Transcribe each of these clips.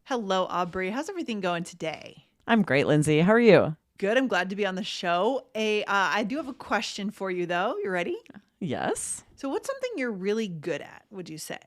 Hello, Aubrey. How's everything going today? I'm great, Lindsay. How are you? Good. I'm glad to be on the show. I do have a question for you, though. You ready? Yes. So, what's something you're really good at, would you say?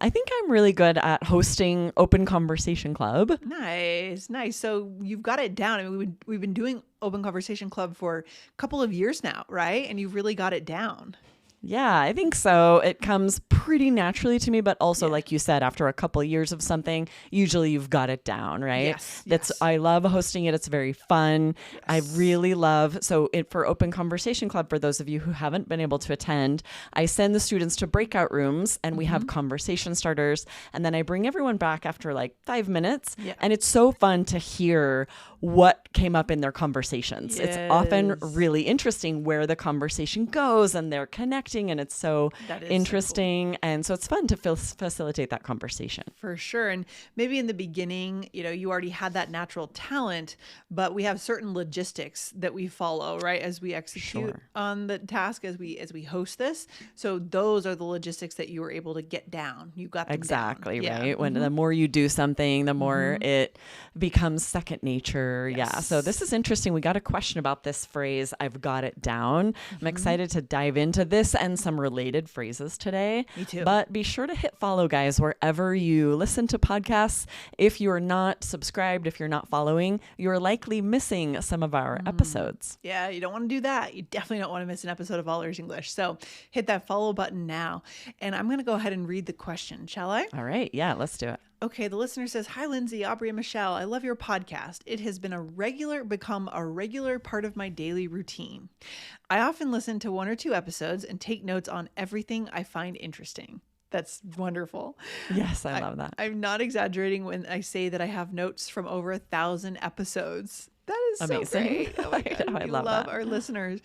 I think I'm really good at hosting Open Conversation Club. Nice, nice. So, you've got it down. I mean, we've been doing Open Conversation Club for a couple of years now, right? And you've really got it down. Yeah, I think so. It comes pretty naturally to me, but also, Yeah. like you said, after a couple years of something, usually you've got it down, right? Yes. I love hosting it. It's very fun. I Yes. really love, for Open Conversation Club, for those of you who haven't been able to attend, I send the students to breakout rooms and we have conversation starters. And then I bring everyone back after like 5 minutes. Yeah. And it's so fun to hear what came up in their conversations. It's often Yes. really interesting where the conversation goes and they're connecting, and it's so That is so interesting. And so it's fun to facilitate that conversation. For sure. And maybe in the beginning, you already had that natural talent, but we have certain logistics that we follow, right? As we execute Sure. on the task, as we host this. So those are the logistics that you were able to get down. You got them Exactly, down. right? When the more you do something, the more it becomes second nature. Yeah. So this is interesting. We got a question about this phrase, I've got it down. I'm excited to dive into this and some related phrases today. Me too. But be sure to hit follow, guys, wherever you listen to podcasts. If you're not subscribed, if you're not following, you're likely missing some of our episodes. Yeah, you don't want to do that. You definitely don't want to miss an episode of All Ears English. So hit that follow button now. And I'm going to go ahead and read the question, shall I? All right. Yeah, let's do it. Okay, the listener says, "Hi Lindsay, Aubrey, and Michelle. I love your podcast. It has become a regular part of my daily routine. I often listen to 1 or 2 episodes and take notes on everything I find interesting." That's wonderful. Yes, I love that. I'm not exaggerating when I say that I have notes from over 1,000 episodes. That is Amazing. so great. Oh my God, I we love love that. our listeners.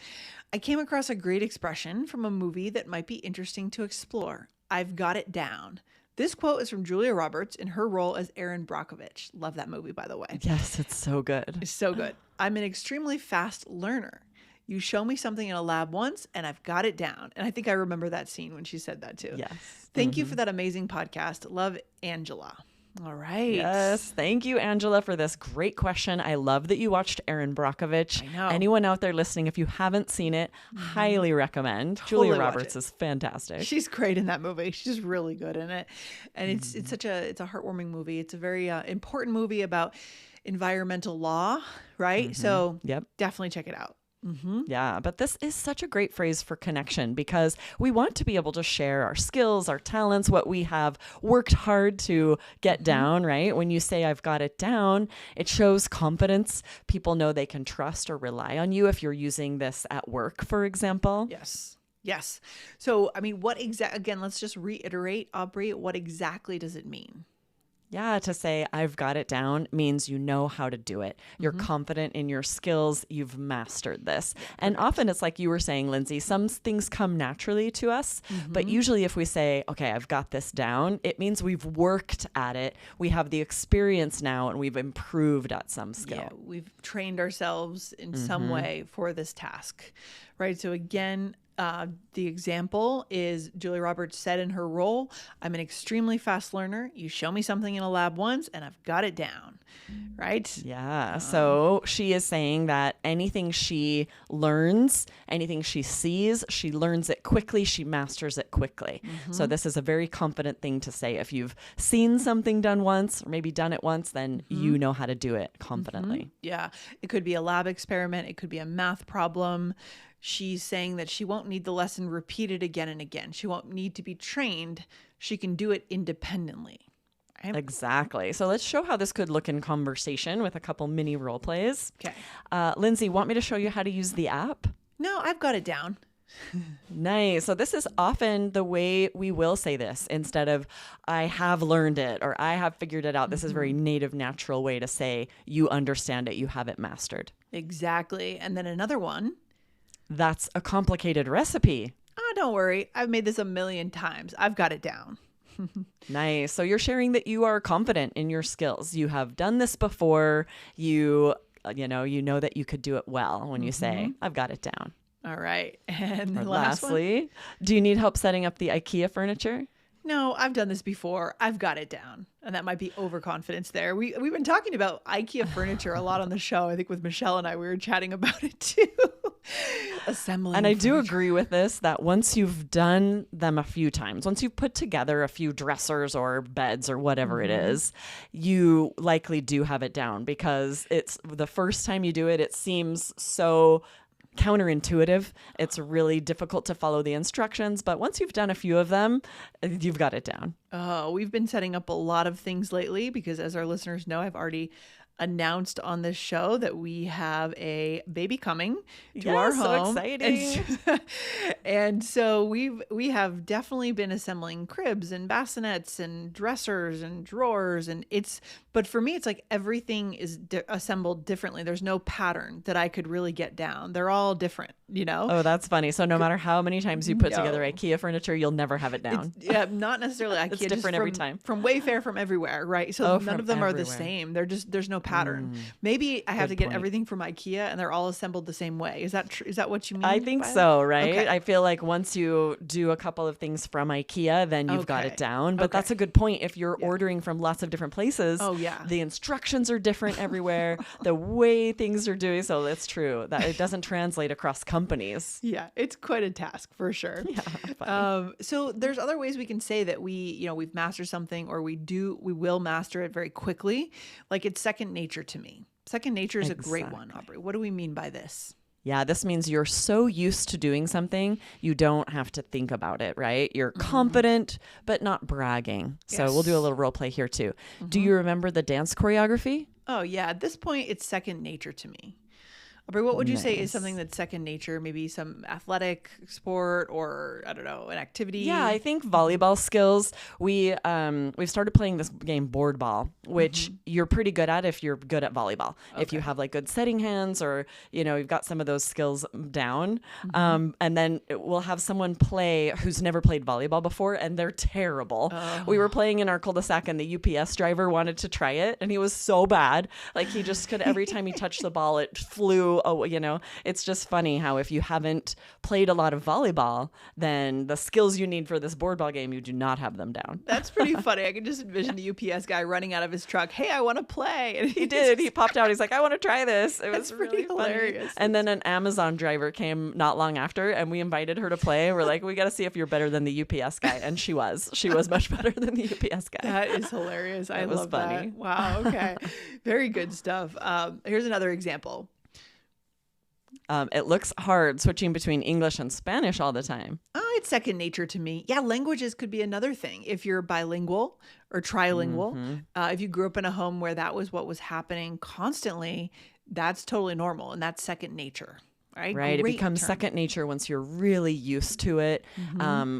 I came across a great expression from a movie that might be interesting to explore. I've got it down. This quote is from Julia Roberts in her role as Erin Brockovich. Love that movie, by the way. Yes, it's so good. It's so good. I'm an extremely fast learner. You show me something in a lab once and I've got it down. And I think I remember that scene when she said that too. Yes. Thank you for that amazing podcast. Love, Angela. All right. Yes. Thank you, Angela, for this great question. I love that you watched Erin Brockovich. I know. Anyone out there listening, if you haven't seen it, highly recommend. Totally Julia watch Roberts it. is fantastic. She's great in that movie. She's really good in it. And it's a heartwarming movie. It's a very important movie about environmental law, right? So Yep. definitely check it out. Yeah, but this is such a great phrase for connection because we want to be able to share our skills, our talents, what we have worked hard to get down, right? When you say I've got it down, it shows confidence. People know they can trust or rely on you if you're using this at work, for example. Yes. Yes. So, I mean, again, let's just reiterate, Aubrey, what exactly does it mean? Yeah, to say I've got it down means you know how to do it. You're confident in your skills. You've mastered this. And often it's like you were saying, Lindsay, some things come naturally to us. But usually if we say, okay, I've got this down, it means we've worked at it. We have the experience now and we've improved at some skill. Yeah, we've trained ourselves in some way for this task, right? So again, the example is Julia Roberts said in her role, I'm an extremely fast learner. You show me something in a lab once and I've got it down, right? Yeah. So she is saying that anything she learns, anything she sees, she learns it quickly. She masters it quickly. So this is a very confident thing to say. If you've seen something done once or maybe done it once, then you know how to do it confidently. Yeah. It could be a lab experiment. It could be a math problem. She's saying that she won't need the lesson repeated again and again. She won't need to be trained. She can do it independently. Right? Exactly. So let's show how this could look in conversation with a couple mini role plays. Okay. Lindsay, want me to show you how to use the app? No, I've got it down. Nice. So this is often the way we will say this instead of I have learned it or I have figured it out. This is a very native, natural way to say you understand it. You have it mastered. Exactly. And then another one. That's a complicated recipe. Oh, don't worry. I've made this 1,000,000 times. I've got it down. Nice. So you're sharing that you are confident in your skills. You have done this before. You know that you could do it well when you say, I've got it down. All right. And Or the last one. lastly, do you need help setting up the IKEA furniture? no, I've done this before. I've got it down. And that might be overconfidence there. We've been talking about IKEA furniture a lot on the show. I think with Michelle and I, we were chatting about it too. Assembling. And I do furniture. agree with this, that once you've done them a few times, once you've put together a few dressers or beds or whatever it is, you likely do have it down, because it's the first time you do it, it seems so counterintuitive. It's really difficult to follow the instructions, but once you've done a few of them, you've got it down. Oh, we've been setting up a lot of things lately because, as our listeners know, I've already announced on this show that we have a baby coming to our home. So exciting. And so we have definitely been assembling cribs and bassinets and dressers and drawers, but for me it's like everything is assembled differently. There's no pattern that I could really get down. They're all different, you know? Oh, that's funny. So no matter how many times you put together IKEA furniture, you'll never have it down. Yeah, not necessarily IKEA. It's different every time. From Wayfair, from everywhere, right? So none of them are the everywhere. same. There's no pattern. Maybe I have to get everything from IKEA and they're all assembled the same way. Is that is that what you mean? I think so, right? Okay. I feel like once you do a couple of things from IKEA, then you've got Okay. it down. But that's a good point. If you're ordering from lots of different places, the instructions are different everywhere. The way things are doing, so it's true that it doesn't translate across companies. Yeah, it's quite a task for sure. Yeah, so there's other ways we can say that we've mastered something, or we will master it very quickly. Like it's second nature to me. Second nature is a great one, Aubrey. What do we mean by this? Yeah, this means you're so used to doing something, you don't have to think about it, right? You're confident, but not bragging. So we'll do a little role play here too. Do you remember the dance choreography? Oh yeah, at this point, it's second nature to me. Aubrey, what would you say is something that's second nature? Maybe some athletic sport, or I don't know, an activity? Yeah, I think volleyball skills. We've started playing this game board ball, which you're pretty good at if you're good at volleyball. Okay. If you have like good setting hands, or you've got some of those skills down. And then we'll have someone play who's never played volleyball before, and they're terrible. We were playing in our cul-de-sac, and the UPS driver wanted to try it, and he was so bad. Like he just could, every time he touched the ball, it flew. Oh, it's just funny how if you haven't played a lot of volleyball, then the skills you need for this board ball game, you do not have them down. That's pretty funny. I can just envision the UPS guy running out of his truck. Hey, I want to play. And he did. He popped out. He's like, I want to try this. It was really hilarious. And then an Amazon driver came not long after, and we invited her to play. We're like, we got to see if you're better than the UPS guy. And she was. She was much better than the UPS guy. That is hilarious. I love funny. that. Wow. Okay. Very good stuff. Here's another example. It looks hard switching between English and Spanish all the time. Oh, it's second nature to me. Yeah, languages could be another thing. If you're bilingual or trilingual, if you grew up in a home where that was what was happening constantly, that's totally normal, and that's second nature. Right. It becomes second nature once you're really used to it.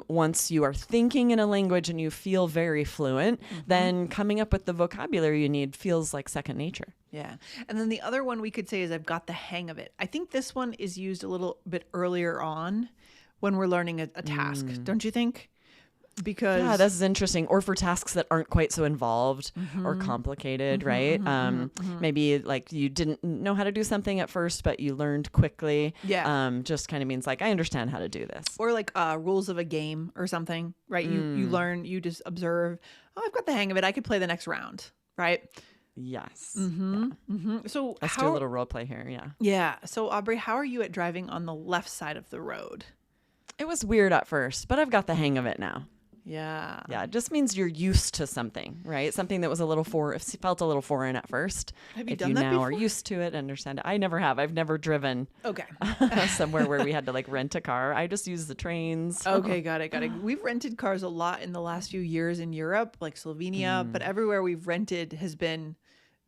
Once you are thinking in a language and you feel very fluent, then coming up with the vocabulary you need feels like second nature. Yeah. And then the other one we could say is I've got the hang of it. I think this one is used a little bit earlier on when we're learning a task. Don't you think? Because this is interesting. Or for tasks that aren't quite so involved or complicated, right? Maybe like you didn't know how to do something at first, but you learned quickly. Yeah. Just kind of means like, I understand how to do this. Or like rules of a game or something, right? You learn, you just observe, oh, I've got the hang of it. I could play the next round, right? Yes. So let's do a little role play here. Yeah. Yeah. So Aubrey, how are you at driving on the left side of the road? It was weird at first, but I've got the hang of it now. Yeah. Yeah. It just means you're used to something, right? Something that was felt a little foreign at first. Have you if done you that now before? are used to it, understand it. I never have. I've never driven somewhere where we had to like rent a car. I just use the trains. Okay. Got it. We've rented cars a lot in the last few years in Europe, like Slovenia, but everywhere we've rented has been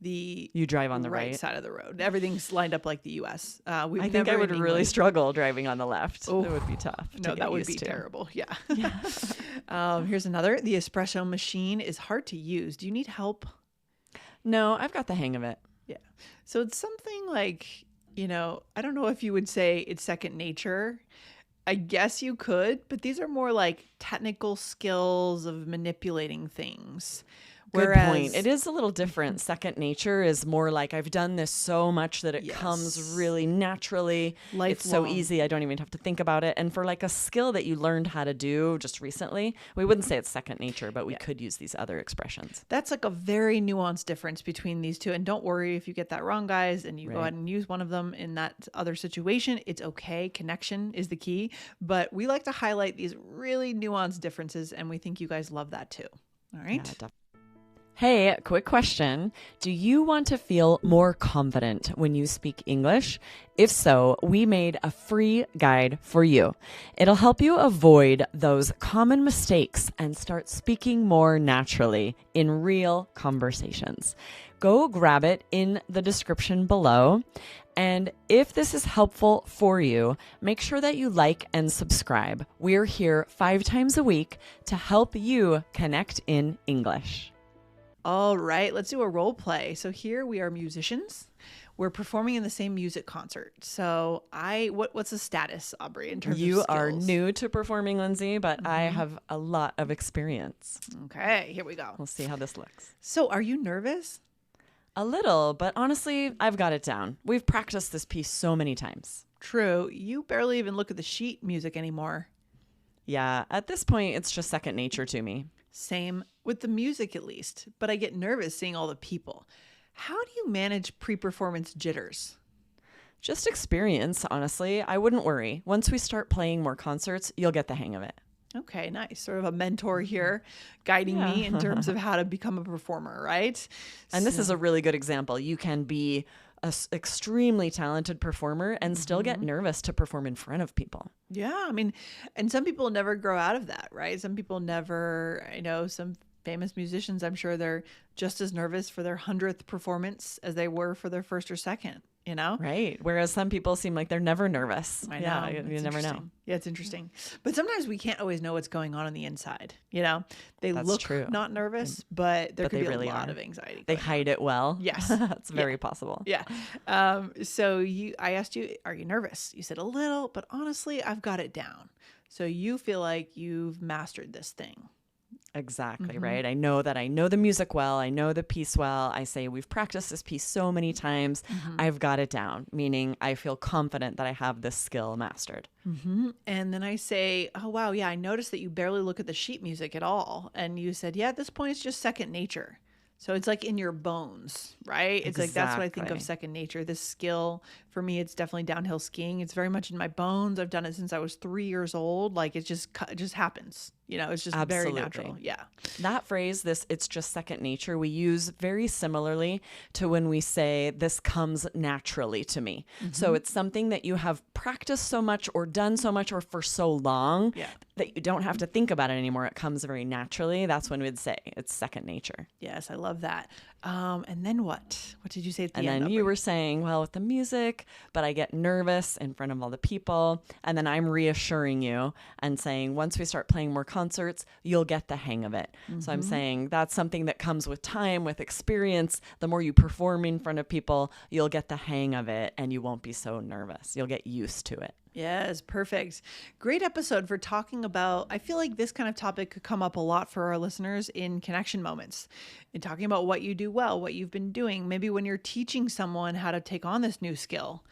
you drive on the right side of the road. Everything's lined up like the U.S. I think I would really struggle driving on the left. Oh, it would be tough. No, that would be terrible. Yeah. Here's another. The espresso machine is hard to use. Do you need help? No, I've got the hang of it. Yeah. So it's something like, I don't know if you would say it's second nature. I guess you could, but these are more like technical skills of manipulating things. Good point. It is a little different. Second nature is more like I've done this so much that it comes really naturally. Lifelong. It's so easy. I don't even have to think about it. And for like a skill that you learned how to do just recently, we wouldn't say it's second nature, but we could use these other expressions. That's like a very nuanced difference between these two. And don't worry if you get that wrong, guys, and you go ahead and use one of them in that other situation. It's okay. Connection is the key. But we like to highlight these really nuanced differences, and we think you guys love that too. All right. Yeah, hey, quick question. Do you want to feel more confident when you speak English? If so, we made a free guide for you. It'll help you avoid those common mistakes and start speaking more naturally in real conversations. Go grab it in the description below. And if this is helpful for you, make sure that you like and subscribe. We're here 5 times a week to help you connect in English. All right, let's do a role play. So here we are musicians. We're performing in the same music concert. So what's the status, Aubrey, in terms of skills? You are new to performing, Lindsay, but I have a lot of experience. Okay, here we go. We'll see how this looks. So are you nervous? A little, but honestly, I've got it down. We've practiced this piece so many times. True. You barely even look at the sheet music anymore. Yeah, at this point, it's just second nature to me. Same with the music, at least. But I get nervous seeing all the people. How do you manage pre-performance jitters? Just experience, honestly. I wouldn't worry. Once we start playing more concerts, you'll get the hang of it. Okay, nice. Sort of a mentor here guiding me in terms of how to become a performer, right? And this is a really good example. You can be an extremely talented performer and still get nervous to perform in front of people. Yeah, I mean, and some people never grow out of that, right? Some people never, I know some famous musicians, I'm sure they're just as nervous for their 100th performance as they were for their first or second, you know? Right. Whereas some people seem like they're never nervous. I know. Yeah, you never know. Yeah, it's interesting. But sometimes we can't always know what's going on the inside, you know? They look not nervous, but there could be really a lot of anxiety. They hide it well. Yes. That's very possible. Yeah. So I asked you, are you nervous? You said a little, but honestly, I've got it down. So you feel like you've mastered this thing. Exactly, right? I know the music well. I know the piece well. I say, we've practiced this piece so many times. I've got it down, meaning I feel confident that I have this skill mastered. And then I say, oh, wow, yeah, I noticed that you barely look at the sheet music at all. And you said, yeah, at this point, it's just second nature. So it's like in your bones, right? It's like, that's what I think of second nature. This skill, for me, it's definitely downhill skiing. It's very much in my bones. I've done it since I was 3 years old. Like it just happens. You know, it's just very natural. Yeah. That phrase, it's just second nature, we use very similarly to when we say this comes naturally to me. So it's something that you have practiced so much or done so much or for so long that you don't have to think about it anymore. It comes very naturally. That's when we'd say it's second nature. Yes, I love that. And then what? What did you say at the end? And then you were saying, well, with the music, but I get nervous in front of all the people. And then I'm reassuring you and saying, once we start playing more concerts, you'll get the hang of it. So I'm saying that's something that comes with time, with experience. The more you perform in front of people, you'll get the hang of it and you won't be so nervous. You'll get used to it. Yes, perfect. Great episode for talking about, I feel like this kind of topic could come up a lot for our listeners in connection moments, in talking about what you do well, what you've been doing, maybe when you're teaching someone how to take on this new skill,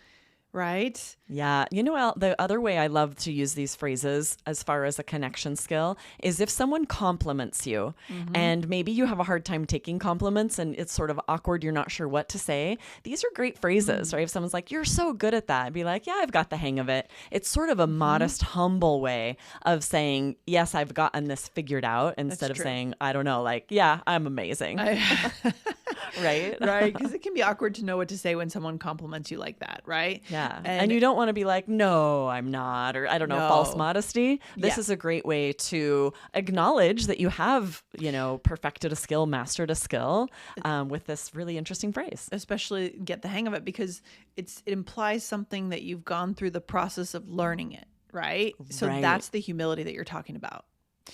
right? Yeah. You know, the other way I love to use these phrases as far as a connection skill is if someone compliments you and maybe you have a hard time taking compliments and it's sort of awkward, you're not sure what to say. These are great phrases, right? If someone's like, you're so good at that, I'd be like, yeah, I've got the hang of it. It's sort of a modest, humble way of saying, yes, I've gotten this figured out instead of saying, I don't know, like, yeah, I'm amazing. Right? Right. Because it can be awkward to know what to say when someone compliments you like that, right? Yeah. And you don't want to be like, no, I'm not, or I don't know, false modesty. This is a great way to acknowledge that you have, you know, perfected a skill, mastered a skill with this really interesting phrase. Especially get the hang of it because it implies something that you've gone through the process of learning it, right? So that's the humility that you're talking about.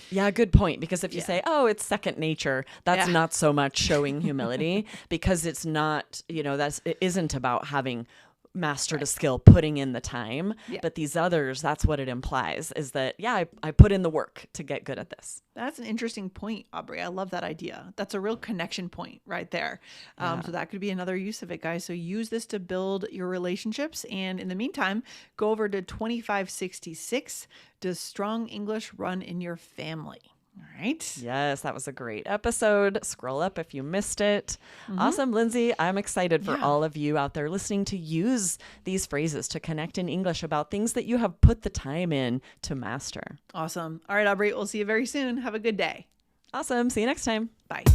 Yeah, good point. Because if you say, oh, it's second nature, that's not so much showing humility because it's not, you know, it isn't about having mastered a skill putting in the time. Yeah. But these others, that's what it implies, is that, yeah, I put in the work to get good at this. That's an interesting point, Aubrey. I love that idea. That's a real connection point right there. So that could be another use of it, guys. So use this to build your relationships. And in the meantime, go over to 2566. Does strong English run in your family? All right. Yes, that was a great episode. Scroll up if you missed it. Awesome, Lindsay. I'm excited for all of you out there listening to use these phrases to connect in English about things that you have put the time in to master. Awesome. All right, Aubrey, we'll see you very soon. Have a good day. Awesome. See you next time. Bye.